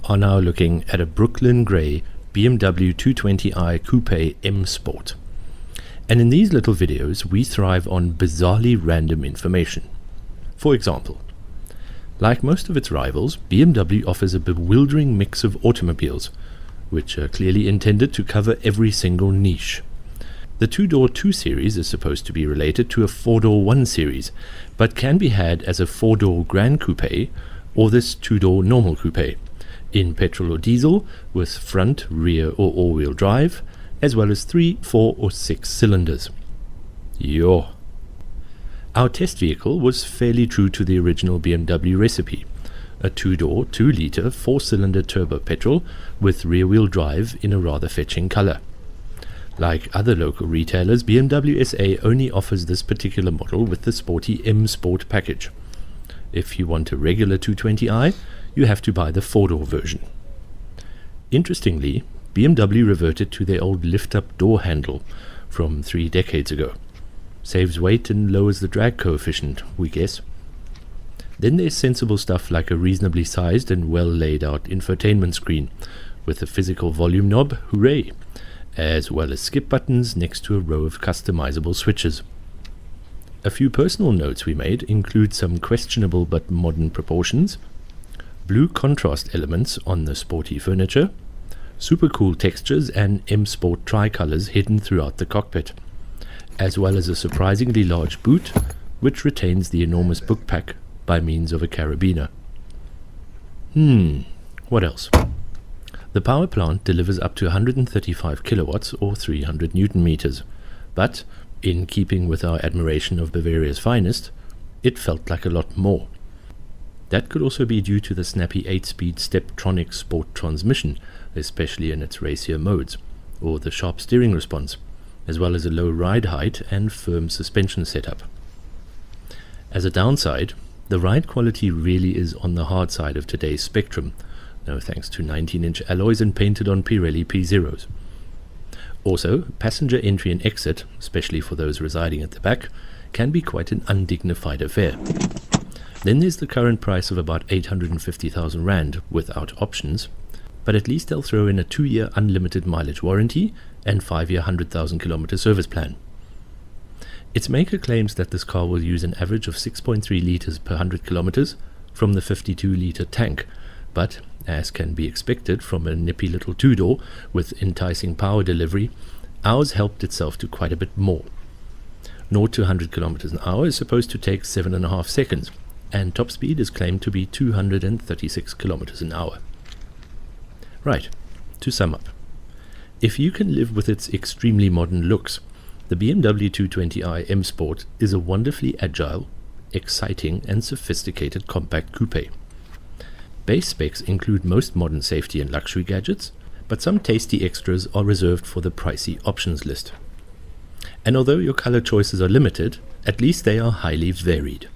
are now looking at a Brooklyn Grey BMW 220i Coupe M Sport. And in these little videos, we thrive on bizarrely random information. For example, like most of its rivals, BMW offers a bewildering mix of automobiles, which are clearly intended to cover every single niche. The two-door 2 Series is supposed to be related to a 4-door 1 Series, but can be had as a 4-door Grand Coupe or this 2-door normal coupe, in petrol or diesel, with front, rear or all-wheel drive, as well as 3, 4 or 6 cylinders. Yo! Our test vehicle was fairly true to the original BMW recipe, a 2-door, 2-litre, 4-cylinder turbo petrol with rear-wheel drive in a rather fetching colour. Like other local retailers, BMW SA only offers this particular model with the sporty M Sport package. If you want a regular 220i, you have to buy the 4-door version. Interestingly, BMW reverted to their old lift-up door handle from 3 decades ago. Saves weight and lowers the drag coefficient, we guess. Then there's sensible stuff like a reasonably sized and well laid out infotainment screen with a physical volume knob, hooray, as well as skip buttons next to a row of customizable switches. A few personal notes we made include some questionable but modern proportions, blue contrast elements on the sporty furniture, super cool textures and M Sport tricolors hidden throughout the cockpit, as well as a surprisingly large boot which retains the enormous book pack by means of a carabiner. What else? The power plant delivers up to 135 kilowatts or 300 newton meters, but, in keeping with our admiration of Bavaria's finest, it felt like a lot more. That could also be due to the snappy 8-speed Steptronic Sport transmission, especially in its racier modes, or the sharp steering response, as well as a low ride height and firm suspension setup. As a downside, the ride quality really is on the hard side of today's spectrum, no thanks to 19-inch alloys and painted on Pirelli P0s. Also, passenger entry and exit, especially for those residing at the back, can be quite an undignified affair. Then there's the current price of about 850,000 Rand without options, but at least they'll throw in a 2-year unlimited mileage warranty and 5-year 100,000 kilometer service plan. Its maker claims that this car will use an average of 6.3 litres per 100 kilometers from the 52-litre tank, but, as can be expected from a nippy little 2-door with enticing power delivery, ours helped itself to quite a bit more. 0 to 100 kilometers an hour is supposed to take 7.5 seconds, and top speed is claimed to be 236 kilometers an hour. Right, to sum up. If you can live with its extremely modern looks, the BMW 220i M Sport is a wonderfully agile, exciting and sophisticated compact coupe. Base specs include most modern safety and luxury gadgets, but some tasty extras are reserved for the pricey options list. And although your color choices are limited, at least they are highly varied.